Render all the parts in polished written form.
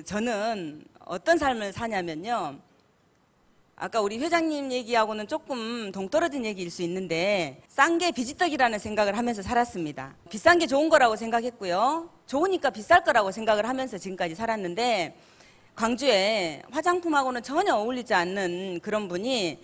저는 어떤 삶을 사냐면요. 아까 우리 회장님 얘기하고는 조금 동떨어진 얘기일 수 있는데 싼 게 비지떡이라는 생각을 하면서 살았습니다. 비싼 게 좋은 거라고 생각했고요. 좋으니까 비쌀 거라고 생각을 하면서 지금까지 살았는데 광주에 화장품하고는 전혀 어울리지 않는 그런 분이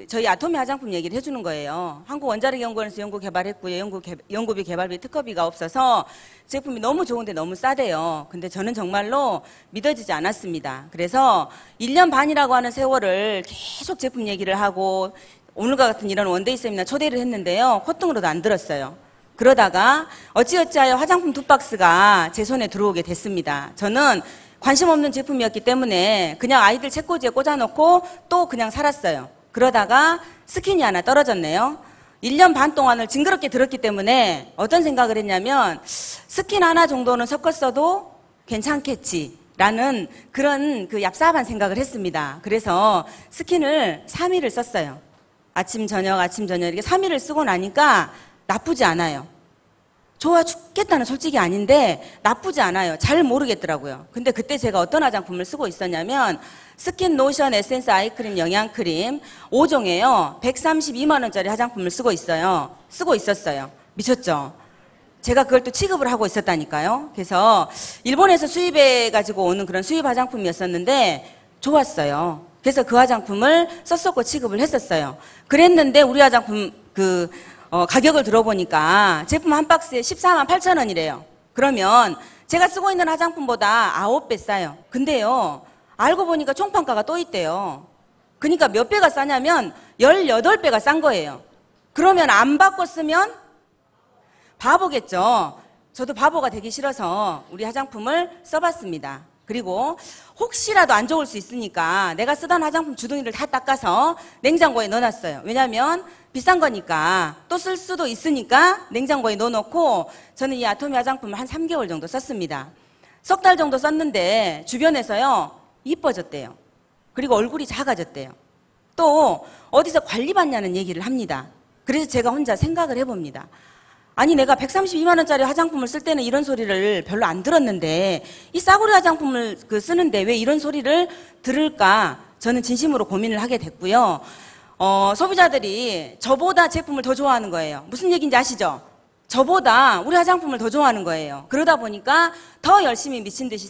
저희 아토미 화장품 얘기를 해주는 거예요. 한국원자력연구원에서 연구 개발했고요. 연구비 개발비 특허비가 없어서 제품이 너무 좋은데 너무 싸대요. 근데 저는 정말로 믿어지지 않았습니다. 그래서 1년 반이라고 하는 세월을 계속 제품 얘기를 하고 오늘과 같은 이런 원데이 세미나 초대를 했는데요. 콧등으로도 안 들었어요. 그러다가 어찌어찌하여 화장품 2박스가 제 손에 들어오게 됐습니다. 저는 관심 없는 제품이었기 때문에 그냥 아이들 책꽂이에 꽂아놓고 또 그냥 살았어요. 그러다가 스킨이 하나 떨어졌네요. 1년 반 동안을 징그럽게 들었기 때문에 어떤 생각을 했냐면 스킨 하나 정도는 섞었어도 괜찮겠지라는 그런 얍삽한 생각을 했습니다. 그래서 스킨을 3일을 썼어요. 아침 저녁 이렇게 3일을 쓰고 나니까 나쁘지 않아요. 좋아 죽겠다는 솔직히 아닌데 나쁘지 않아요. 잘 모르겠더라고요. 근데 그때 제가 어떤 화장품을 쓰고 있었냐면 스킨 로션 에센스 아이크림 영양크림 5종에요. 132만 원짜리 화장품을 쓰고 있었어요. 미쳤죠? 제가 그걸 또 취급을 하고 있었다니까요. 그래서 일본에서 수입해 가지고 오는 그런 수입 화장품이었었는데 좋았어요. 그래서 그 화장품을 썼었고 취급을 했었어요. 그랬는데 우리 화장품 가격을 들어보니까 제품 한 박스에 14만 8천 원이래요. 그러면 제가 쓰고 있는 화장품보다 9배 싸요. 근데요, 알고 보니까 총판가가 또 있대요. 그러니까 몇 배가 싸냐면 18배가 싼 거예요. 그러면 안 받고 쓰면 바보겠죠. 저도 바보가 되기 싫어서 우리 화장품을 써봤습니다. 그리고 혹시라도 안 좋을 수 있으니까 내가 쓰던 화장품 주둥이를 다 닦아서 냉장고에 넣어놨어요. 왜냐하면 비싼 거니까 또 쓸 수도 있으니까 냉장고에 넣어놓고 저는 이 아토미 화장품을 한 3개월 정도 썼습니다. 석 달 정도 썼는데 주변에서요 이뻐졌대요. 그리고 얼굴이 작아졌대요. 또 어디서 관리받냐는 얘기를 합니다. 그래서 제가 혼자 생각을 해봅니다. 아니 내가 132만 원짜리 화장품을 쓸 때는 이런 소리를 별로 안 들었는데 이 싸구려 화장품을 쓰는데 왜 이런 소리를 들을까 저는 진심으로 고민을 하게 됐고요. 소비자들이 저보다 제품을 더 좋아하는 거예요. 무슨 얘기인지 아시죠? 저보다 우리 화장품을 더 좋아하는 거예요. 그러다 보니까 더 열심히 미친 듯이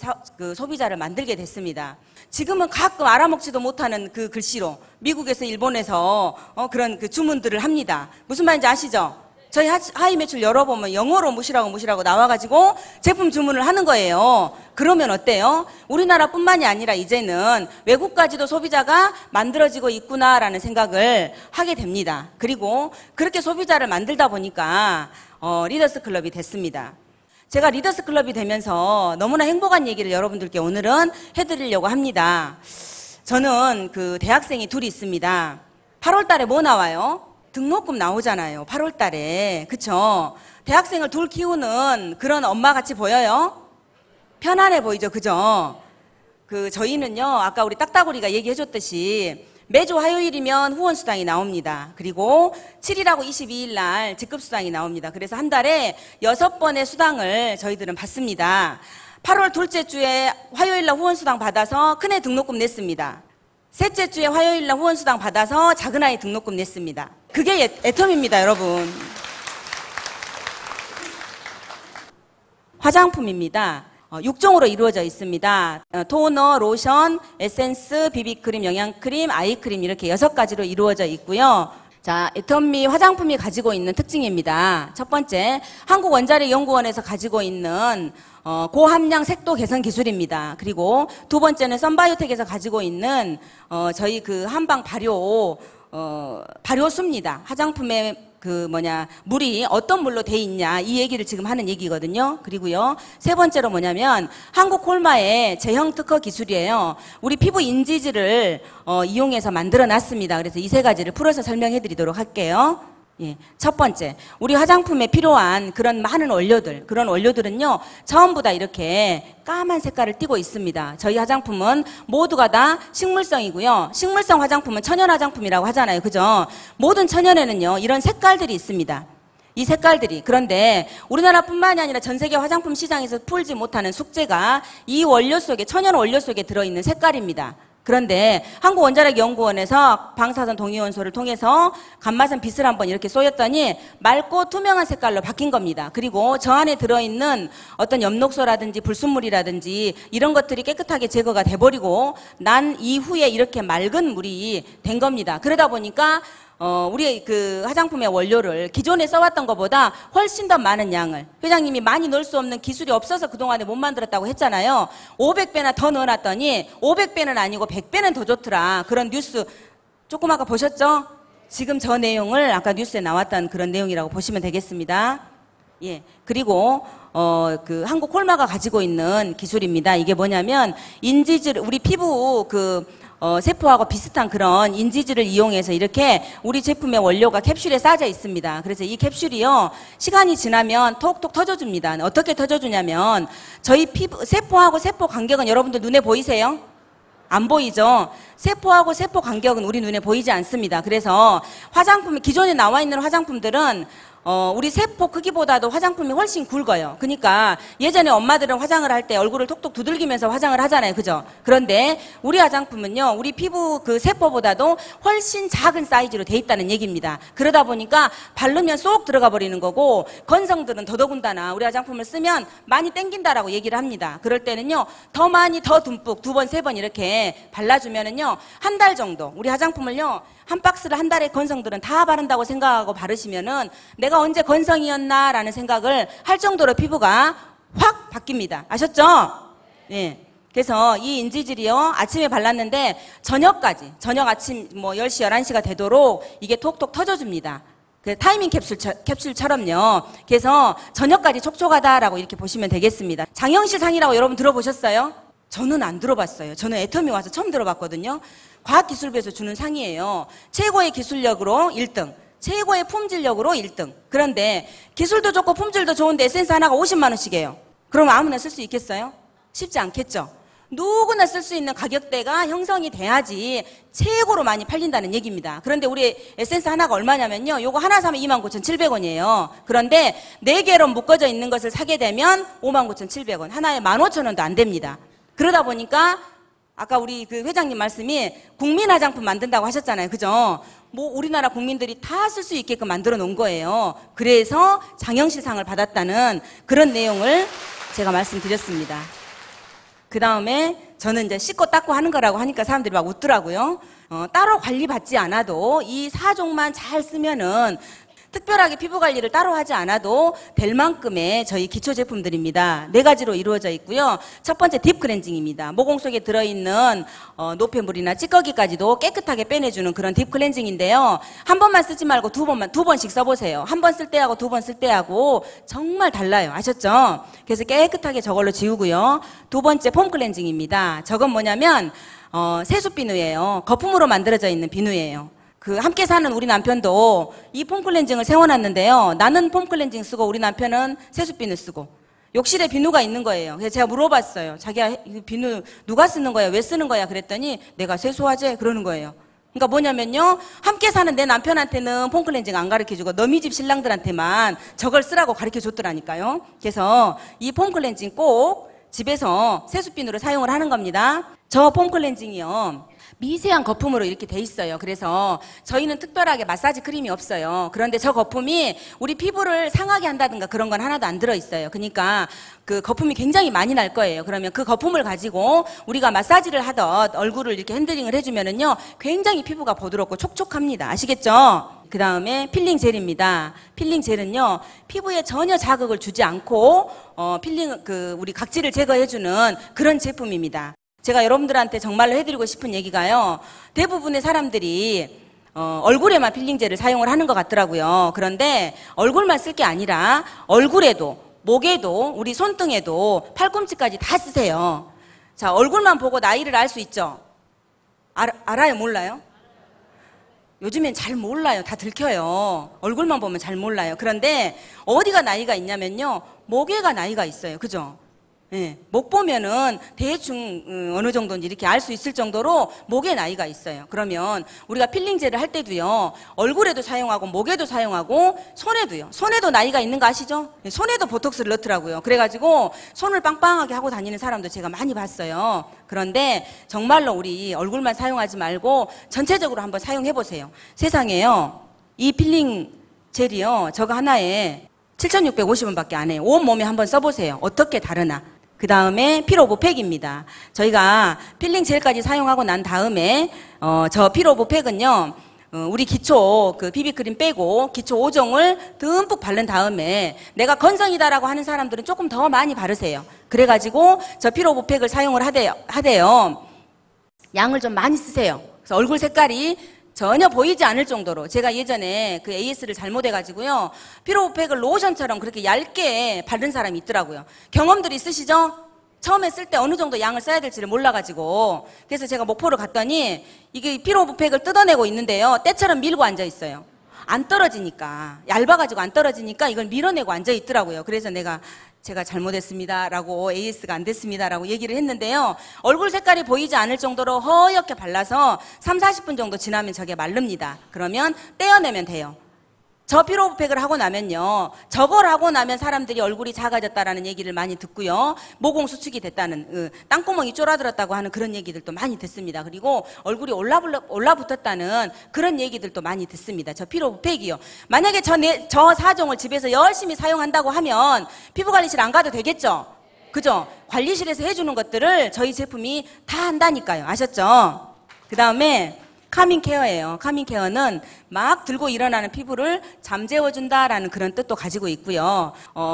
소비자를 만들게 됐습니다. 지금은 가끔 알아먹지도 못하는 그 글씨로 미국에서 일본에서 그런 주문들을 합니다. 무슨 말인지 아시죠? 저희 하이 매출 열어보면 영어로 무시라고 나와가지고 제품 주문을 하는 거예요. 그러면 어때요? 우리나라뿐만이 아니라 이제는 외국까지도 소비자가 만들어지고 있구나라는 생각을 하게 됩니다. 그리고 그렇게 소비자를 만들다 보니까 리더스 클럽이 됐습니다. 제가 리더스 클럽이 되면서 너무나 행복한 얘기를 여러분들께 오늘은 해드리려고 합니다. 저는 대학생이 둘이 있습니다. 8월 달에 뭐 나와요? 등록금 나오잖아요. 8월 달에. 그쵸? 대학생을 둘 키우는 그런 엄마 같이 보여요? 편안해 보이죠? 그죠? 저희는요, 아까 우리 딱따구리가 얘기해 줬듯이 매주 화요일이면 후원수당이 나옵니다. 그리고 7일하고 22일 날 직급수당이 나옵니다. 그래서 한 달에 6번의 수당을 저희들은 받습니다. 8월 둘째 주에 화요일 날 후원수당 받아서 큰애 등록금 냈습니다. 셋째 주에 화요일 날 후원수당 받아서 작은아이 등록금 냈습니다. 그게 애텀입니다, 여러분. 화장품입니다. 6종으로 이루어져 있습니다. 토너, 로션, 에센스, 비비크림, 영양크림, 아이크림 이렇게 6가지로 이루어져 있고요. 자, 애텀미 화장품이 가지고 있는 특징입니다. 첫 번째, 한국원자력연구원에서 가지고 있는 고함량 색도 개선 기술입니다. 그리고 두 번째는 썬바이오텍에서 가지고 있는 저희 한방 발효수입니다. 화장품에 물이 어떤 물로 돼 있냐 이 얘기를 지금 하는 얘기거든요. 그리고요, 세 번째로 뭐냐면 한국 콜마의 제형 특허 기술이에요. 우리 피부 인지질을 이용해서 만들어 놨습니다. 그래서 이 세 가지를 풀어서 설명해 드리도록 할게요. 예, 첫 번째, 우리 화장품에 필요한 그런 많은 원료들, 그런 원료들은요 전부 다 이렇게 까만 색깔을 띠고 있습니다. 저희 화장품은 모두가 다 식물성이고요. 식물성 화장품은 천연 화장품이라고 하잖아요. 그죠? 모든 천연에는요 이런 색깔들이 있습니다. 이 색깔들이. 그런데 우리나라뿐만이 아니라 전 세계 화장품 시장에서 풀지 못하는 숙제가 이 원료 속에, 천연 원료 속에 들어있는 색깔입니다. 그런데 한국원자력연구원에서 방사선 동위원소를 통해서 감마선 빛을 한번 이렇게 쏘였더니 맑고 투명한 색깔로 바뀐 겁니다. 그리고 저 안에 들어있는 어떤 엽록소라든지 불순물이라든지 이런 것들이 깨끗하게 제거가 돼버리고 난 이후에 이렇게 맑은 물이 된 겁니다. 그러다 보니까 우리 그 화장품의 원료를 기존에 써왔던 것보다 훨씬 더 많은 양을, 회장님이 많이 넣을 수 없는 기술이 없어서 그동안에 못 만들었다고 했잖아요. 500배나 더 넣어놨더니 500배는 아니고 100배는 더 좋더라. 그런 뉴스 조금 아까 보셨죠? 지금 저 내용을 아까 뉴스에 나왔던 그런 내용이라고 보시면 되겠습니다. 예. 그리고 그 한국 콜마가 가지고 있는 기술입니다. 이게 뭐냐면 인지질, 우리 피부 세포하고 비슷한 그런 인지질을 이용해서 이렇게 우리 제품의 원료가 캡슐에 싸져 있습니다. 그래서 이 캡슐이요, 시간이 지나면 톡톡 터져줍니다. 어떻게 터져주냐면, 저희 피부, 세포하고 세포 간격은 여러분들 눈에 보이세요? 안 보이죠? 세포하고 세포 간격은 우리 눈에 보이지 않습니다. 그래서 화장품, 기존에 나와 있는 화장품들은 우리 세포 크기보다도 화장품이 훨씬 굵어요. 그러니까 예전에 엄마들은 화장을 할 때 얼굴을 톡톡 두들기면서 화장을 하잖아요. 그죠? 그런데 우리 화장품은요, 우리 피부 그 세포보다도 훨씬 작은 사이즈로 돼 있다는 얘기입니다. 그러다 보니까 바르면 쏙 들어가 버리는 거고, 건성들은 더더군다나 우리 화장품을 쓰면 많이 땡긴다라고 얘기를 합니다. 그럴 때는요, 더 많이 더 듬뿍 2번, 3번 이렇게 발라주면은요, 한 달 정도, 우리 화장품을요, 한 박스를 한 달에 건성들은 다 바른다고 생각하고 바르시면은 내가 언제 건성이었나 라는 생각을 할 정도로 피부가 확 바뀝니다. 아셨죠? 예. 그래서 이 인지질이요, 아침에 발랐는데 저녁까지, 저녁 아침 뭐 10시, 11시가 되도록 이게 톡톡 터져줍니다. 그 타이밍 캡슐처럼요. 그래서 저녁까지 촉촉하다라고 이렇게 보시면 되겠습니다. 장영실 상이라고 여러분 들어보셨어요? 저는 안 들어봤어요. 저는 애터미 와서 처음 들어봤거든요. 과학기술부에서 주는 상이에요. 최고의 기술력으로 1등, 최고의 품질력으로 1등. 그런데 기술도 좋고 품질도 좋은데 에센스 하나가 50만 원씩이에요. 그럼 아무나 쓸 수 있겠어요? 쉽지 않겠죠. 누구나 쓸 수 있는 가격대가 형성이 돼야지 최고로 많이 팔린다는 얘기입니다. 그런데 우리 에센스 하나가 얼마냐면요, 요거 하나 사면 29,700원이에요. 그런데 4개로 묶어져 있는 것을 사게 되면 59,700원, 하나에 15,000원도 안 됩니다. 그러다 보니까 아까 우리 그 회장님 말씀이 국민 화장품 만든다고 하셨잖아요. 그죠? 뭐 우리나라 국민들이 다 쓸 수 있게끔 만들어 놓은 거예요. 그래서 장영실상을 받았다는 그런 내용을 제가 말씀드렸습니다. 그 다음에 저는 이제 씻고 닦고 하는 거라고 하니까 사람들이 막 웃더라고요. 따로 관리받지 않아도 이 4종만 잘 쓰면은 특별하게 피부 관리를 따로 하지 않아도 될 만큼의 저희 기초 제품들입니다. 4가지로 이루어져 있고요. 첫 번째 딥 클렌징입니다. 모공 속에 들어있는 노폐물이나 찌꺼기까지도 깨끗하게 빼내주는 그런 딥 클렌징인데요. 한 번만 쓰지 말고 두 번씩 써보세요. 한 번 쓸 때하고 2번 쓸 때하고 정말 달라요. 아셨죠? 그래서 깨끗하게 저걸로 지우고요. 2번째 폼 클렌징입니다. 저건 뭐냐면 세수 비누예요. 거품으로 만들어져 있는 비누예요. 그 함께 사는 우리 남편도 이 폼 클렌징을 세워놨는데요. 나는 폼 클렌징 쓰고 우리 남편은 세수비누 쓰고 욕실에 비누가 있는 거예요. 그래서 제가 물어봤어요. 자기야, 이 비누 누가 쓰는 거야? 왜 쓰는 거야? 그랬더니 내가 세수하재? 그러는 거예요. 그러니까 뭐냐면요, 함께 사는 내 남편한테는 폼 클렌징 안 가르쳐주고 너미 집 신랑들한테만 저걸 쓰라고 가르쳐줬더라니까요. 그래서 이 폼 클렌징 꼭 집에서 세수비누를 사용을 하는 겁니다. 저 폼 클렌징이요, 미세한 거품으로 이렇게 돼 있어요. 그래서 저희는 특별하게 마사지 크림이 없어요. 그런데 저 거품이 우리 피부를 상하게 한다든가 그런 건 하나도 안 들어있어요. 그러니까 그 거품이 굉장히 많이 날 거예요. 그러면 그 거품을 가지고 우리가 마사지를 하던 얼굴을 이렇게 핸들링을 해주면은요, 굉장히 피부가 부드럽고 촉촉합니다. 아시겠죠? 그 다음에 필링 젤입니다. 필링 젤은요, 피부에 전혀 자극을 주지 않고 우리 각질을 제거해주는 그런 제품입니다. 제가 여러분들한테 정말로 해드리고 싶은 얘기가요, 대부분의 사람들이 얼굴에만 필링젤을 사용을 하는 것 같더라고요. 그런데 얼굴만 쓸 게 아니라 얼굴에도, 목에도, 우리 손등에도, 팔꿈치까지 다 쓰세요. 자, 얼굴만 보고 나이를 알 수 있죠? 알아요? 몰라요? 요즘엔 잘 몰라요. 다 들켜요. 얼굴만 보면 잘 몰라요. 그런데 어디가 나이가 있냐면요, 목에가 나이가 있어요. 그죠? 예, 목 보면은 대충 어느 정도인지 이렇게 알 수 있을 정도로 목에 나이가 있어요. 그러면 우리가 필링젤을 할 때도요, 얼굴에도 사용하고 목에도 사용하고 손에도요. 손에도 나이가 있는 거 아시죠? 예, 손에도 보톡스를 넣더라고요. 그래가지고 손을 빵빵하게 하고 다니는 사람도 제가 많이 봤어요. 그런데 정말로 우리 얼굴만 사용하지 말고 전체적으로 한번 사용해 보세요. 세상에요, 이 필링 젤이요, 저거 하나에 7,650원밖에 안 해요. 온몸에 한번 써보세요. 어떻게 다르나. 그 다음에 필오브 팩입니다. 저희가 필링 젤까지 사용하고 난 다음에 저 필오브 팩은요, 우리 기초 그 비비크림 빼고 기초 5종을 듬뿍 바른 다음에 내가 건성이다라고 하는 사람들은 조금 더 많이 바르세요. 그래가지고 저 필오브 팩을 사용을 하대요. 양을 좀 많이 쓰세요. 그래서 얼굴 색깔이 전혀 보이지 않을 정도로, 제가 예전에 그 AS를 잘못해가지고요, 피로백을 로션처럼 그렇게 얇게 바른 사람이 있더라고요. 경험들 있으시죠? 처음에 쓸 때 어느 정도 양을 써야 될지를 몰라가지고. 그래서 제가 목포를 갔더니 이게 피로백을 뜯어내고 있는데요, 때처럼 밀고 앉아 있어요. 안 떨어지니까, 얇아가지고 안 떨어지니까 이걸 밀어내고 앉아 있더라고요. 그래서 제가 잘못했습니다 라고, AS가 안 됐습니다 라고 얘기를 했는데요, 얼굴 색깔이 보이지 않을 정도로 허옇게 발라서 30-40분 정도 지나면 저게 마릅니다. 그러면 떼어내면 돼요. 저 피로백을 하고 나면요, 저걸 하고 나면 사람들이 얼굴이 작아졌다라는 얘기를 많이 듣고요, 모공 수축이 됐다는, 땅구멍이 쫄아들었다고 하는 그런 얘기들도 많이 듣습니다. 그리고 얼굴이 올라붙었다는 그런 얘기들도 많이 듣습니다. 저 피로백이요. 만약에 저 4종을 집에서 열심히 사용한다고 하면 피부관리실 안 가도 되겠죠? 그죠? 관리실에서 해주는 것들을 저희 제품이 다 한다니까요. 아셨죠? 그 다음에 카밍케어예요. 카밍케어는 막 들고 일어나는 피부를 잠재워준다라는 그런 뜻도 가지고 있고요.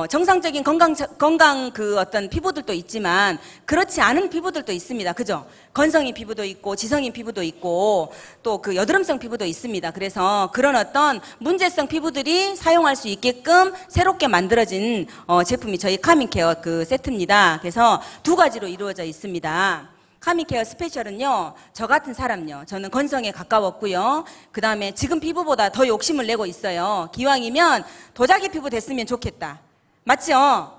정상적인 건강 그 어떤 피부들도 있지만 그렇지 않은 피부들도 있습니다. 그죠? 건성인 피부도 있고 지성인 피부도 있고 또 그 여드름성 피부도 있습니다. 그래서 그런 어떤 문제성 피부들이 사용할 수 있게끔 새롭게 만들어진 제품이 저희 카밍케어 그 세트입니다. 그래서 두 가지로 이루어져 있습니다. 카밍케어 스페셜은요, 저 같은 사람요, 저는 건성에 가까웠고요, 그 다음에 지금 피부보다 더 욕심을 내고 있어요. 기왕이면 도자기 피부 됐으면 좋겠다. 맞죠?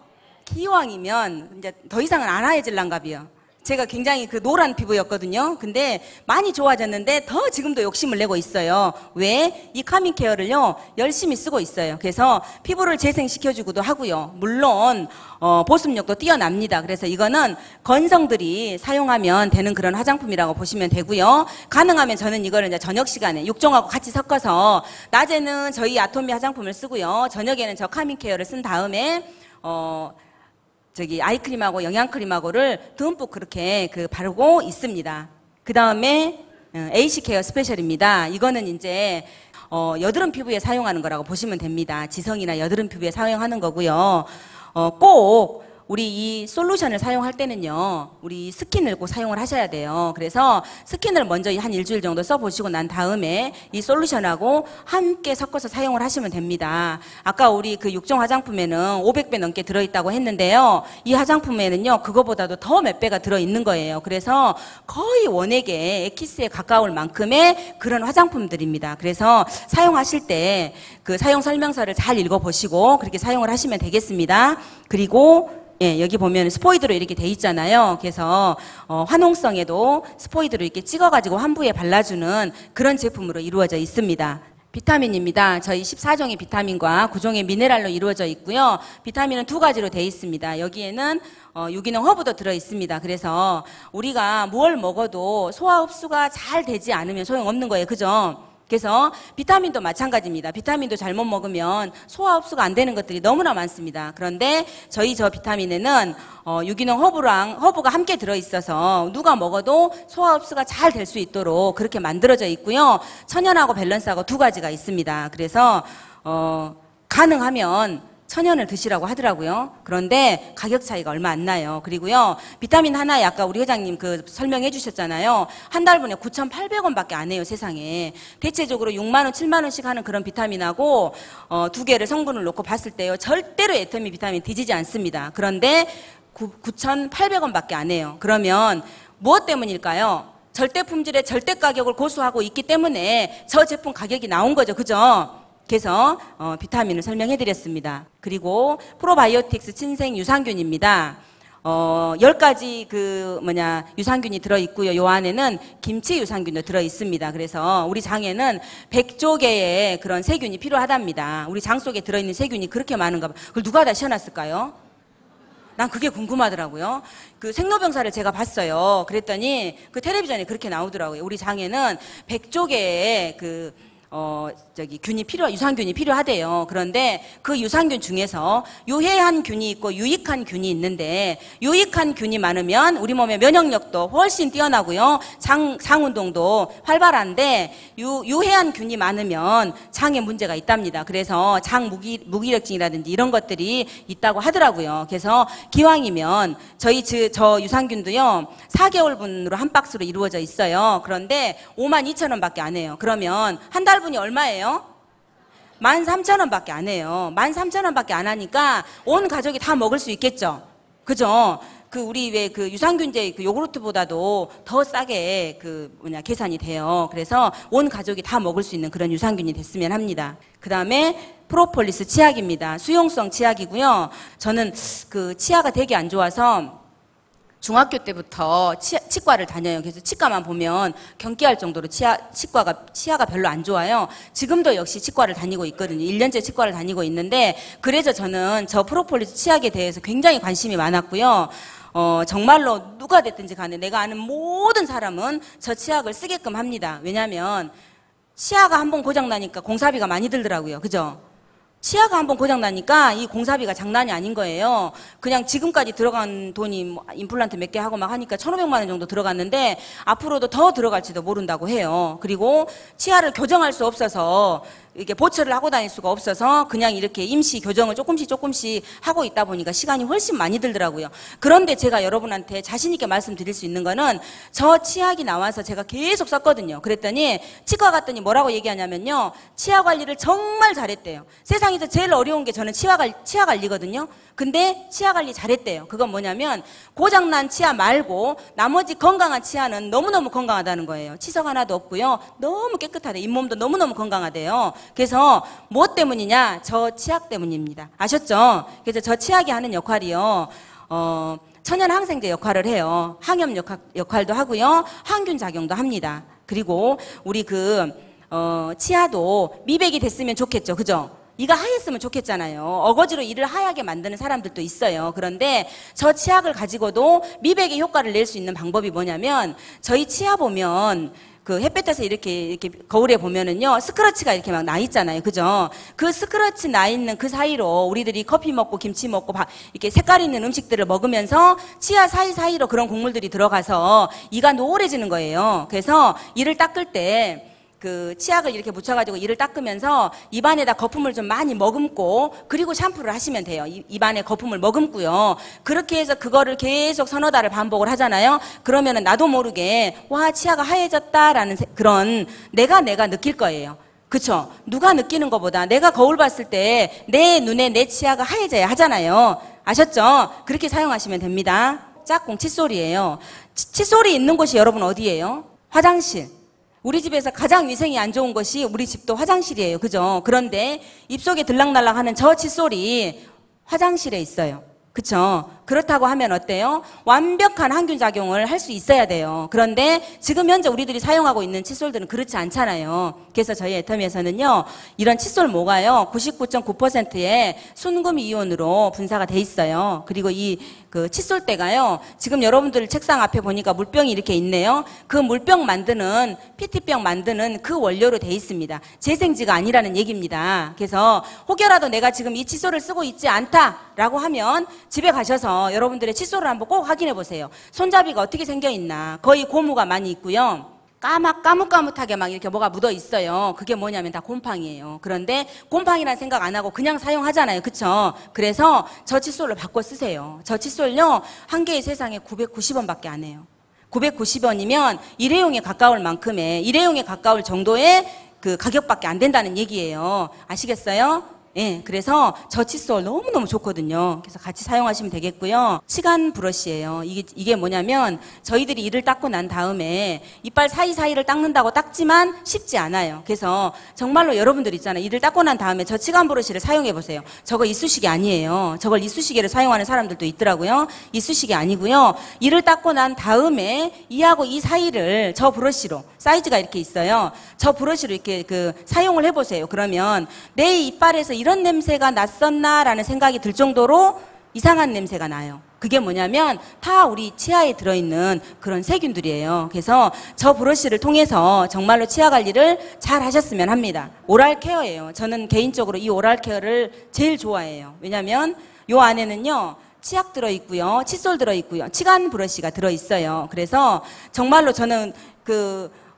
기왕이면 이제 더 이상은 안 하얘질란가비요. 제가 굉장히 그 노란 피부였거든요. 근데 많이 좋아졌는데 더 지금도 욕심을 내고 있어요. 왜? 이 카밍케어를요, 열심히 쓰고 있어요. 그래서 피부를 재생시켜주기도 하고요. 물론 보습력도 뛰어납니다. 그래서 이거는 건성들이 사용하면 되는 그런 화장품이라고 보시면 되고요. 가능하면 저는 이거를 이제 저녁 시간에 6종하고 같이 섞어서 낮에는 저희 아토미 화장품을 쓰고요, 저녁에는 저 카밍케어를 쓴 다음에 아이크림하고 영양크림하고를 듬뿍 그렇게 바르고 있습니다. 그 다음에 H케어 스페셜입니다. 이거는 이제 여드름 피부에 사용하는 거라고 보시면 됩니다. 지성이나 여드름 피부에 사용하는 거고요. 꼭 우리 이 솔루션을 사용할 때는요, 우리 스킨을 꼭 사용을 하셔야 돼요. 그래서 스킨을 먼저 한 일주일 정도 써보시고 난 다음에 이 솔루션하고 함께 섞어서 사용을 하시면 됩니다. 아까 우리 그 6종 화장품에는 500배 넘게 들어있다고 했는데요, 이 화장품에는요, 그거보다도 더 몇 배가 들어있는 거예요. 그래서 거의 원액에 엑기스에 가까울 만큼의 그런 화장품들입니다. 그래서 사용하실 때 그 사용 설명서를 잘 읽어보시고 그렇게 사용을 하시면 되겠습니다. 그리고 여기 보면 스포이드로 이렇게 돼 있잖아요. 그래서 화농성에도 스포이드로 이렇게 찍어가지고 환부에 발라주는 그런 제품으로 이루어져 있습니다. 비타민입니다. 저희 14종의 비타민과 9종의 미네랄로 이루어져 있고요. 비타민은 두 가지로 돼 있습니다. 여기에는 유기농 허브도 들어 있습니다. 그래서 우리가 뭘 먹어도 소화 흡수가 잘 되지 않으면 소용없는 거예요. 그죠? 그래서 비타민도 마찬가지입니다. 비타민도 잘못 먹으면 소화 흡수가 안 되는 것들이 너무나 많습니다. 그런데 저희 저 비타민에는 유기농 허브가 함께 들어있어서 누가 먹어도 소화 흡수가 잘 될 수 있도록 그렇게 만들어져 있고요. 천연하고 밸런스하고 두 가지가 있습니다. 그래서 가능하면 천연을 드시라고 하더라고요. 그런데 가격 차이가 얼마 안 나요. 그리고요, 비타민 하나에 아까 우리 회장님 설명해 주셨잖아요. 한 달분에 9,800원밖에 안 해요, 세상에. 대체적으로 6만 원, 7만 원씩 하는 그런 비타민하고 두 개를 성분을 놓고 봤을 때요, 절대로 애터미 비타민 뒤지지 않습니다. 그런데 9,800원밖에 안 해요. 그러면 무엇 때문일까요? 절대 품질의 절대 가격을 고수하고 있기 때문에 저 제품 가격이 나온 거죠. 그죠? 그래서 비타민을 설명해 드렸습니다. 그리고 프로바이오틱스 친생 유산균입니다. 10가지 유산균이 들어있고요. 요 안에는 김치 유산균도 들어있습니다. 그래서 우리 장에는 100조 개의 그런 세균이 필요하답니다. 우리 장 속에 들어있는 세균이 그렇게 많은가 봐. 그걸 누가 다 씌워놨을까요? 난 그게 궁금하더라고요. 그 생로병사를 제가 봤어요. 그랬더니 그 텔레비전에 그렇게 나오더라고요. 우리 장에는 100조 개의 유산균이 필요하대요. 그런데 그 유산균 중에서 유해한 균이 있고 유익한 균이 있는데, 유익한 균이 많으면 우리 몸의 면역력도 훨씬 뛰어나고요. 장 운동도 활발한데, 유해한 균이 많으면 장에 문제가 있답니다. 그래서 장 무기력증이라든지 이런 것들이 있다고 하더라고요. 그래서 기왕이면 저 유산균도요, 4개월분으로 한 박스로 이루어져 있어요. 그런데 52,000원밖에 안 해요. 그러면 한 달분이 얼마예요? 13,000원밖에 안 해요. 13,000원밖에 안 하니까 온 가족이 다 먹을 수 있겠죠? 그죠? 우리 왜 유산균제 요구르트보다도 더 싸게 계산이 돼요. 그래서 온 가족이 다 먹을 수 있는 그런 유산균이 됐으면 합니다. 그 다음에 프로폴리스 치약입니다. 수용성 치약이고요. 저는 치아가 되게 안 좋아서 중학교 때부터 치과를 다녀요. 그래서 치과만 보면 경기할 정도로 치아가 별로 안 좋아요. 지금도 역시 치과를 다니고 있거든요. 1년째 치과를 다니고 있는데, 그래서 저는 저 프로폴리스 치약에 대해서 굉장히 관심이 많았고요. 정말로 누가 됐든지 간에 내가 아는 모든 사람은 저 치약을 쓰게끔 합니다. 왜냐하면 치아가 한번 고장나니까 공사비가 많이 들더라고요. 그죠? 치아가 한번 고장나니까 이 공사비가 장난이 아닌 거예요. 그냥 지금까지 들어간 돈이 임플란트 몇 개 하고 막 하니까 1,500만 원 정도 들어갔는데, 앞으로도 더 들어갈지도 모른다고 해요. 그리고 치아를 교정할 수 없어서, 이렇게 보철을 하고 다닐 수가 없어서 그냥 이렇게 임시 교정을 조금씩 하고 있다 보니까 시간이 훨씬 많이 들더라고요. 그런데 제가 여러분한테 자신 있게 말씀드릴 수 있는 거는, 저 치약이 나와서 제가 계속 썼거든요. 그랬더니 치과 갔더니 뭐라고 얘기하냐면요, 치아 관리를 정말 잘했대요. 세상에서 제일 어려운 게 저는 치아 관리거든요. 근데 치아 관리 잘했대요. 그건 뭐냐면, 고장난 치아 말고 나머지 건강한 치아는 너무너무 건강하다는 거예요. 치석 하나도 없고요. 너무 깨끗하대. 잇몸도 너무너무 건강하대요. 그래서 뭐 때문이냐? 저 치약 때문입니다. 아셨죠? 그래서 저 치약이 하는 역할이요, 천연 항생제 역할을 해요. 항염 역할도 하고요. 항균 작용도 합니다. 그리고 우리 치아도 미백이 됐으면 좋겠죠. 그죠? 이가 하였으면 좋겠잖아요. 어거지로 이를 하얗게 만드는 사람들도 있어요. 그런데 저 치약을 가지고도 미백의 효과를 낼 수 있는 방법이 뭐냐면, 저희 치아 보면 햇볕에서 이렇게 거울에 보면은요, 스크래치가 이렇게 막 나 있잖아요. 그죠? 그 스크래치 나 있는 그 사이로 우리들이 커피 먹고 김치 먹고 이렇게 색깔 있는 음식들을 먹으면서 치아 사이사이로 그런 곡물들이 들어가서 이가 노을해지는 거예요. 그래서 이를 닦을 때 치약을 이렇게 묻혀가지고 이를 닦으면서 입안에다 거품을 좀 많이 머금고, 그리고 샴푸를 하시면 돼요. 입안에 거품을 머금고요. 그렇게 해서 그거를 계속 서너 달을 반복을 하잖아요. 그러면은 나도 모르게 와, 치아가 하얘졌다라는 그런 내가 느낄 거예요. 그쵸? 누가 느끼는 것보다 내가 거울 봤을 때 내 눈에 내 치아가 하얘져야 하잖아요. 아셨죠? 그렇게 사용하시면 됩니다. 짝꿍 칫솔이에요. 칫솔이 있는 곳이 여러분 어디예요? 화장실. 우리 집에서 가장 위생이 안 좋은 것이 우리 집도 화장실이에요. 그죠? 그런데 입속에 들락날락 하는 저 칫솔이 화장실에 있어요. 그쵸? 그렇다고 하면 어때요? 완벽한 항균 작용을 할 수 있어야 돼요. 그런데 지금 현재 우리들이 사용하고 있는 칫솔들은 그렇지 않잖아요. 그래서 저희 애터미에서는요, 이런 칫솔 모가요, 99.9%의 순금 이온으로 분사가 돼 있어요. 그리고 칫솔대가요, 지금 여러분들 책상 앞에 보니까 물병이 이렇게 있네요. 그 물병 만드는, PT병 만드는 그 원료로 돼 있습니다. 재생지가 아니라는 얘기입니다. 그래서 혹여라도 내가 지금 이 칫솔을 쓰고 있지 않다라고 하면 집에 가셔서 여러분들의 칫솔을 한번 꼭 확인해 보세요. 손잡이가 어떻게 생겨 있나. 거의 고무가 많이 있고요. 까뭇까뭇하게 막 이렇게 뭐가 묻어 있어요. 그게 뭐냐면 다 곰팡이에요. 그런데 곰팡이란 생각 안 하고 그냥 사용하잖아요. 그쵸? 그래서 저 칫솔로 바꿔 쓰세요. 저 칫솔요, 한 개의 세상에 990원밖에 안 해요. 990원이면 일회용에 가까울 만큼의, 일회용에 가까울 정도의 그 가격밖에 안 된다는 얘기예요. 아시겠어요? 예, 그래서 저 칫솔 너무너무 좋거든요. 그래서 같이 사용하시면 되겠고요. 치간 브러쉬예요. 이게 뭐냐면 저희들이 이를 닦고 난 다음에 이빨 사이사이를 닦는다고 닦지만 쉽지 않아요. 그래서 정말로 여러분들 있잖아요. 이를 닦고 난 다음에 저 치간 브러쉬를 사용해 보세요. 저거 이쑤시개 아니에요. 저걸 이쑤시개를 사용하는 사람들도 있더라고요. 이쑤시개 아니고요. 이를 닦고 난 다음에 이하고 이 사이를 저 브러쉬로, 사이즈가 이렇게 있어요. 저 브러쉬로 이렇게 사용을 해보세요. 그러면 내 이빨에서 이런 냄새가 났었나라는 생각이 들 정도로 이상한 냄새가 나요. 그게 뭐냐면 다 우리 치아에 들어있는 그런 세균들이에요. 그래서 저 브러쉬를 통해서 정말로 치아 관리를 잘 하셨으면 합니다. 오랄 케어예요. 저는 개인적으로 이 오랄 케어를 제일 좋아해요. 왜냐면 요 안에는요, 치약 들어있고요, 칫솔 들어있고요, 치간 브러쉬가 들어있어요. 그래서 정말로 저는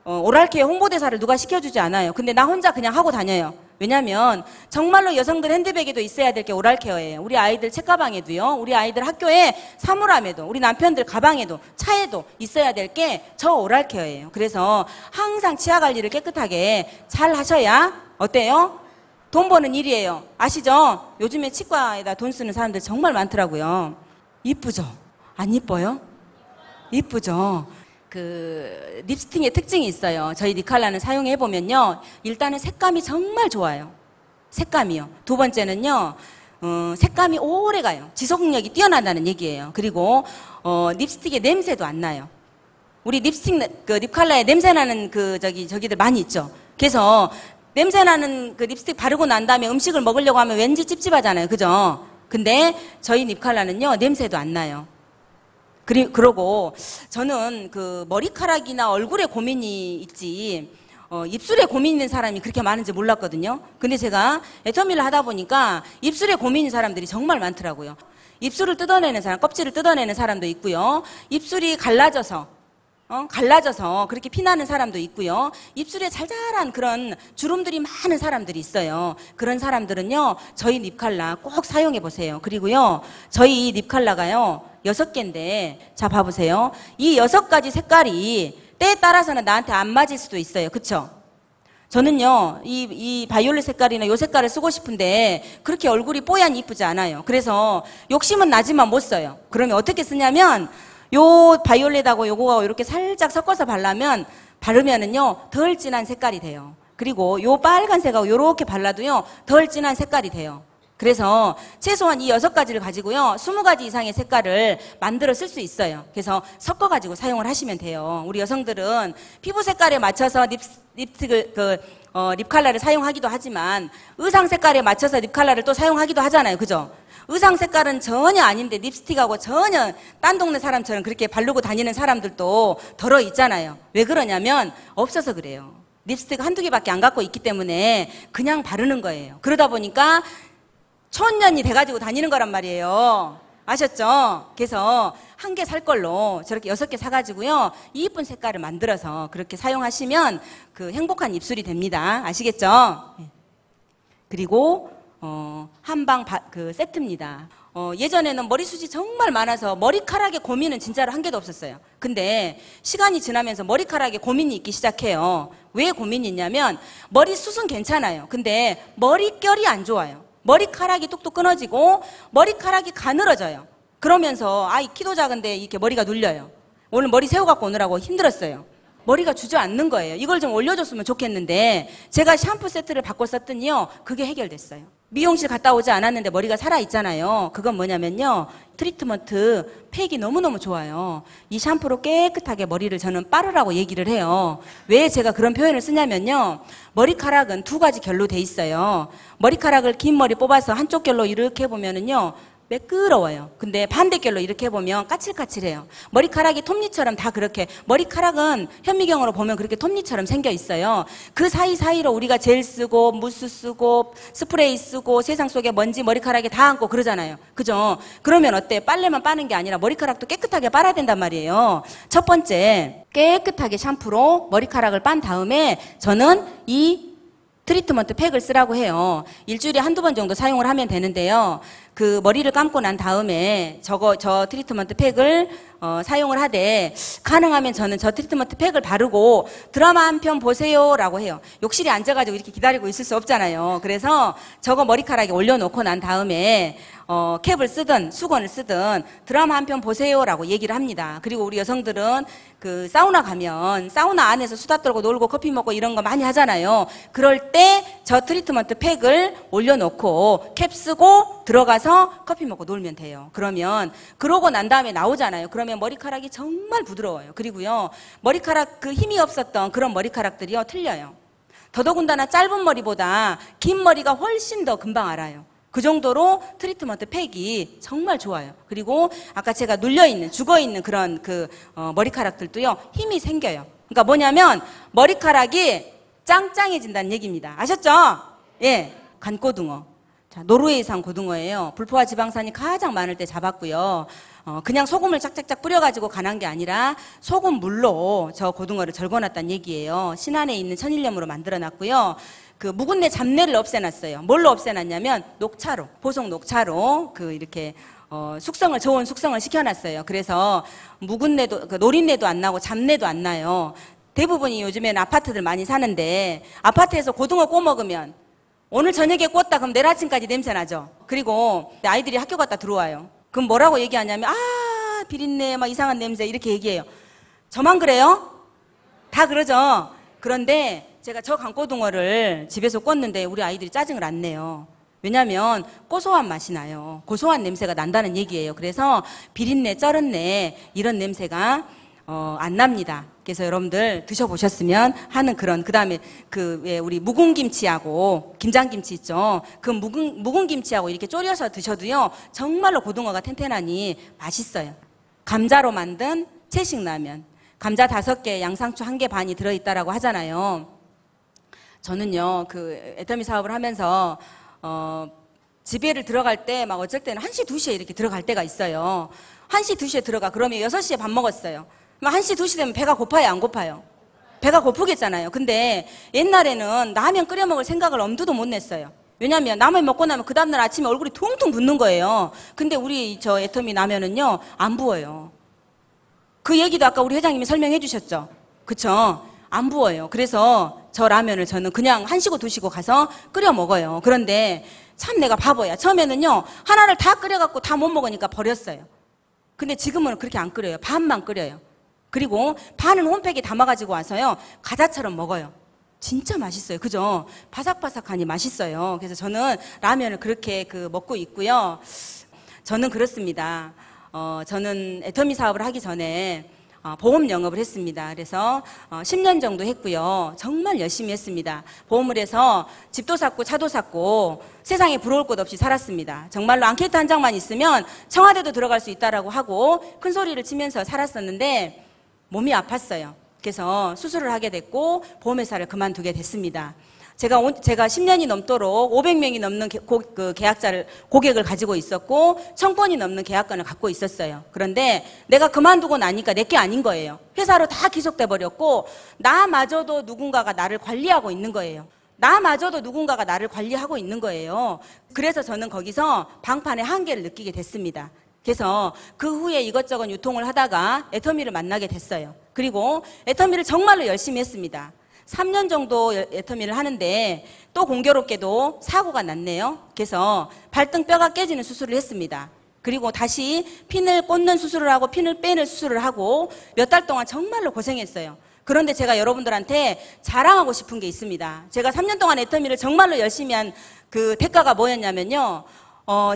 오랄케어 홍보대사를 누가 시켜주지 않아요. 근데 나 혼자 그냥 하고 다녀요. 왜냐면 정말로 여성들 핸드백에도 있어야 될 게 오랄케어예요. 우리 아이들 책가방에도요, 우리 아이들 학교에 사물함에도, 우리 남편들 가방에도, 차에도 있어야 될 게 저 오랄케어예요. 그래서 항상 치아 관리를 깨끗하게 잘 하셔야 어때요? 돈 버는 일이에요. 아시죠? 요즘에 치과에다 돈 쓰는 사람들 정말 많더라고요. 이쁘죠? 안 이뻐요? 이쁘죠? 립스틱의 특징이 있어요. 저희 니칼라는 사용해보면요, 일단은 색감이 정말 좋아요. 색감이요. 두 번째는요, 색감이 오래 가요. 지속력이 뛰어난다는 얘기예요. 그리고 립스틱의 냄새도 안 나요. 우리 립스틱 립칼라에 냄새나는 저기들 많이 있죠. 그래서 냄새나는 립스틱 바르고 난 다음에 음식을 먹으려고 하면 왠지 찝찝하잖아요. 그죠? 근데 저희 립칼라는요, 냄새도 안 나요. 그러고 저는 머리카락이나 얼굴에 고민이 있지, 입술에 고민 있는 사람이 그렇게 많은지 몰랐거든요. 근데 제가 애터미를 하다 보니까 입술에 고민 있는 사람들이 정말 많더라고요. 입술을 뜯어내는 사람, 껍질을 뜯어내는 사람도 있고요. 입술이 갈라져서 그렇게 피나는 사람도 있고요. 입술에 잘잘한 그런 주름들이 많은 사람들이 있어요. 그런 사람들은요, 저희 립칼라 꼭 사용해 보세요. 그리고요, 저희 립칼라가요, 6개인데, 자, 봐보세요. 이 6가지 색깔이 때에 따라서는 나한테 안 맞을 수도 있어요. 그쵸? 저는요, 이 바이올렛 색깔이나 요 색깔을 쓰고 싶은데, 그렇게 얼굴이 뽀얀 이쁘지 않아요. 그래서 욕심은 나지만 못 써요. 그러면 어떻게 쓰냐면, 요 바이올렛하고 요거하고 이렇게 살짝 섞어서 바르면은요, 덜 진한 색깔이 돼요. 그리고 요 빨간색하고 요렇게 발라도요, 덜 진한 색깔이 돼요. 그래서 최소한 이 6가지를 가지고요, 20가지 이상의 색깔을 만들어 쓸 수 있어요. 그래서 섞어가지고 사용을 하시면 돼요. 우리 여성들은 피부 색깔에 맞춰서 립칼라를 사용하기도 하지만 의상 색깔에 맞춰서 립칼라를 또 사용하기도 하잖아요. 그죠? 의상 색깔은 전혀 아닌데 립스틱하고 전혀 딴 동네 사람처럼 그렇게 바르고 다니는 사람들도 덜어 있잖아요. 왜 그러냐면 없어서 그래요. 립스틱 한두 개밖에 안 갖고 있기 때문에 그냥 바르는 거예요. 그러다 보니까 초년이 돼가지고 다니는 거란 말이에요. 아셨죠? 그래서 한 개 살 걸로 저렇게 6개 사가지고요, 이쁜 색깔을 만들어서 그렇게 사용하시면 행복한 입술이 됩니다. 아시겠죠? 그리고 한방 세트입니다. 예전에는 머리숱이 정말 많아서 머리카락에 고민은 진짜로 한 개도 없었어요. 근데 시간이 지나면서 머리카락에 고민이 있기 시작해요. 왜 고민이 있냐면 머리숱은 괜찮아요. 근데 머릿결이 안 좋아요. 머리카락이 뚝뚝 끊어지고 머리카락이 가늘어져요. 그러면서 키도 작은데 이렇게 머리가 눌려요. 오늘 머리 세워갖고 오느라고 힘들었어요. 머리가 주저앉는 거예요. 이걸 좀 올려줬으면 좋겠는데 제가 샴푸 세트를 바꿔 썼더니요, 그게 해결됐어요. 미용실 갔다 오지 않았는데 머리가 살아있잖아요. 그건 뭐냐면요, 트리트먼트 팩이 너무너무 좋아요. 이 샴푸로 깨끗하게 머리를 저는 빠르라고 얘기를 해요. 왜 제가 그런 표현을 쓰냐면요, 머리카락은 2가지 결로 돼 있어요. 머리카락을 긴 머리 뽑아서 한쪽 결로 이렇게 해보면은요, 매끄러워요. 근데 반대결로 이렇게 해보면 까칠까칠해요. 머리카락이 톱니처럼 다 그렇게, 머리카락은 현미경으로 보면 그렇게 톱니처럼 생겨 있어요. 그 사이사이로 우리가 젤 쓰고 무스 쓰고 스프레이 쓰고 세상 속에 먼지 머리카락에 다 앉고 그러잖아요. 그죠? 그러면 어때? 빨래만 빠는 게 아니라 머리카락도 깨끗하게 빨아야 된단 말이에요. 첫 번째, 깨끗하게 샴푸로 머리카락을 빤 다음에 저는 이 트리트먼트 팩을 쓰라고 해요. 일주일에 한두 번 정도 사용을 하면 되는데요. 그 머리를 감고 난 다음에 저 트리트먼트 팩을 사용을 하되, 가능하면 저는 저 트리트먼트 팩을 바르고 드라마 한 편 보세요 라고 해요. 욕실에 앉아가지고 이렇게 기다리고 있을 수 없잖아요. 그래서 저거 머리카락에 올려놓고 난 다음에 캡을 쓰든 수건을 쓰든 드라마 한 편 보세요 라고 얘기를 합니다. 그리고 우리 여성들은 그 사우나 가면 사우나 안에서 수다 떨고 놀고 커피 먹고 이런 거 많이 하잖아요. 그럴 때 저 트리트먼트 팩을 올려놓고 캡 쓰고 들어가서 커피 먹고 놀면 돼요. 그러고 난 다음에 나오잖아요. 그러면 머리카락이 정말 부드러워요. 그리고요, 머리카락 그 힘이 없었던 그런 머리카락들이요, 틀려요. 더더군다나 짧은 머리보다 긴 머리가 훨씬 더 금방 알아요. 그 정도로 트리트먼트 팩이 정말 좋아요. 그리고 아까 제가 눌려있는, 죽어있는 그런 머리카락들도요, 힘이 생겨요. 그러니까 뭐냐면 머리카락이 짱짱해진다는 얘기입니다. 아셨죠? 예, 간고등어. 자, 노르웨이산 고등어예요. 불포화 지방산이 가장 많을 때 잡았고요. 그냥 소금을 짝짝짝 뿌려가지고 간한 게 아니라 소금물로 저 고등어를 절궈놨다는 얘기예요. 신안에 있는 천일염으로 만들어놨고요. 그 묵은내 잡내를 없애놨어요. 뭘로 없애놨냐면 녹차로, 보석 녹차로 이렇게 좋은 숙성을 시켜놨어요. 그래서 묵은내도, 노린내도 안 나고 잡내도 안 나요. 대부분이 요즘에는 아파트들 많이 사는데 아파트에서 고등어 구워 먹으면 오늘 저녁에 구웠다 그럼 내일 아침까지 냄새 나죠. 그리고 아이들이 학교 갔다 들어와요. 그럼 뭐라고 얘기하냐면 비린내, 막 이상한 냄새 이렇게 얘기해요. 저만 그래요? 다 그러죠. 그런데 제가 저 강고등어를 집에서 구웠는데 우리 아이들이 짜증을 안 내요. 왜냐하면 고소한 맛이 나요. 고소한 냄새가 난다는 얘기예요. 그래서 비린내, 쩔은내 이런 냄새가 안 납니다. 그래서 여러분들 드셔보셨으면 하는 그런, 그 다음에 왜 우리 묵은김치하고 김장김치 있죠. 그 묵은김치하고 이렇게 졸여서 드셔도요, 정말로 고등어가 튼튼하니 맛있어요. 감자로 만든 채식라면. 감자 5개, 양상추 1개 반이 들어있다라고 하잖아요. 저는요, 애터미 사업을 하면서, 집에를 들어갈 때 막 어쩔 때는 1시, 2시에 이렇게 들어갈 때가 있어요. 1시, 2시에 들어가. 그러면 6시에 밥 먹었어요. 1시, 2시 되면 배가 고파요, 안 고파요? 배가 고프겠잖아요. 근데 옛날에는 라면 끓여 먹을 생각을 엄두도 못 냈어요. 왜냐면 라면 먹고 나면 그 다음날 아침에 얼굴이 퉁퉁 붓는 거예요. 근데 우리 저 애터미 라면은요, 안 부어요. 그 얘기도 아까 우리 회장님이 설명해 주셨죠? 그쵸? 안 부어요. 그래서 저 라면을 저는 그냥 1시고 2시고 가서 끓여 먹어요. 그런데 참 내가 바보야. 처음에는요, 하나를 다 끓여갖고 다 못 먹으니까 버렸어요. 근데 지금은 그렇게 안 끓여요. 반만 끓여요. 그리고 반은 홈팩에 담아가지고 와서요, 과자처럼 먹어요. 진짜 맛있어요. 그죠? 바삭바삭하니 맛있어요. 그래서 저는 라면을 그렇게 먹고 있고요. 저는 그렇습니다. 저는 애터미 사업을 하기 전에 보험 영업을 했습니다. 그래서 10년 정도 했고요. 정말 열심히 했습니다. 보험을 해서 집도 샀고 차도 샀고 세상에 부러울 것 없이 살았습니다. 정말로 앙케이트 한 장만 있으면 청와대도 들어갈 수 있다라고 하고 큰 소리를 치면서 살았었는데 몸이 아팠어요. 그래서 수술을 하게 됐고 보험회사를 그만두게 됐습니다. 제가 10년이 넘도록 500명이 넘는 고객을 가지고 있었고 1000건이 넘는 계약건을 갖고 있었어요. 그런데 내가 그만두고 나니까 내게 아닌 거예요. 회사로 다 귀속돼 버렸고 나마저도 누군가가 나를 관리하고 있는 거예요. 나마저도 누군가가 나를 관리하고 있는 거예요. 그래서 저는 거기서 방판의 한계를 느끼게 됐습니다. 그래서 그 후에 이것저것 유통을 하다가 애터미를 만나게 됐어요. 그리고 애터미를 정말로 열심히 했습니다. 3년 정도 애터미를 하는데 또 공교롭게도 사고가 났네요. 그래서 발등뼈가 깨지는 수술을 했습니다. 그리고 다시 핀을 꽂는 수술을 하고 핀을 빼는 수술을 하고 몇 달 동안 정말로 고생했어요. 그런데 제가 여러분들한테 자랑하고 싶은 게 있습니다. 제가 3년 동안 애터미를 정말로 열심히 한 그 대가가 뭐였냐면요.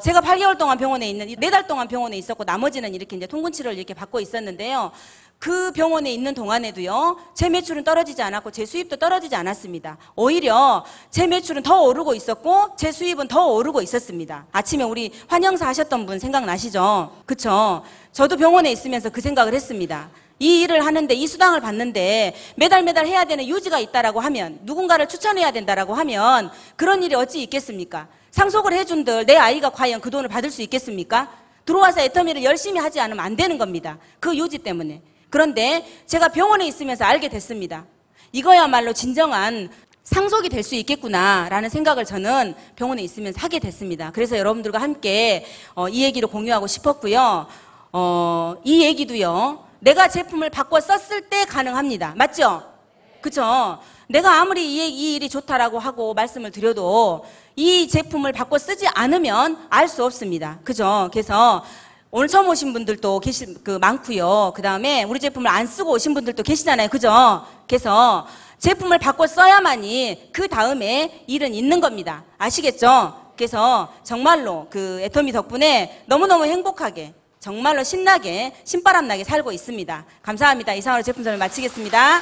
제가 8개월 동안 병원에 4달 동안 병원에 있었고 나머지는 이렇게 이제 통근 치료를 이렇게 받고 있었는데요. 그 병원에 있는 동안에도요, 제 매출은 떨어지지 않았고 제 수입도 떨어지지 않았습니다. 오히려 제 매출은 더 오르고 있었고 제 수입은 더 오르고 있었습니다. 아침에 우리 환영사 하셨던 분 생각나시죠? 그쵸? 저도 병원에 있으면서 그 생각을 했습니다. 이 일을 하는데 이 수당을 받는데 매달 해야 되는 유지가 있다라고 하면, 누군가를 추천해야 된다라고 하면 그런 일이 어찌 있겠습니까? 상속을 해준들 내 아이가 과연 그 돈을 받을 수 있겠습니까? 들어와서 애터미를 열심히 하지 않으면 안 되는 겁니다. 그 유지 때문에. 그런데 제가 병원에 있으면서 알게 됐습니다. 이거야말로 진정한 상속이 될 수 있겠구나라는 생각을 저는 병원에 있으면서 하게 됐습니다. 그래서 여러분들과 함께 이 얘기를 공유하고 싶었고요. 이 얘기도요, 내가 제품을 바꿔 썼을 때 가능합니다. 맞죠? 그쵸? 내가 아무리 이 일이 좋다라고 하고 말씀을 드려도 이 제품을 바꿔 쓰지 않으면 알 수 없습니다. 그죠? 그래서 오늘 처음 오신 분들도 많고요. 그 다음에 우리 제품을 안 쓰고 오신 분들도 계시잖아요. 그죠? 그래서 제품을 바꿔 써야만이 그 다음에 일은 있는 겁니다. 아시겠죠? 그래서 정말로 그 애터미 덕분에 너무너무 행복하게, 정말로 신나게, 신바람 나게 살고 있습니다. 감사합니다. 이상으로 제품 설명 마치겠습니다.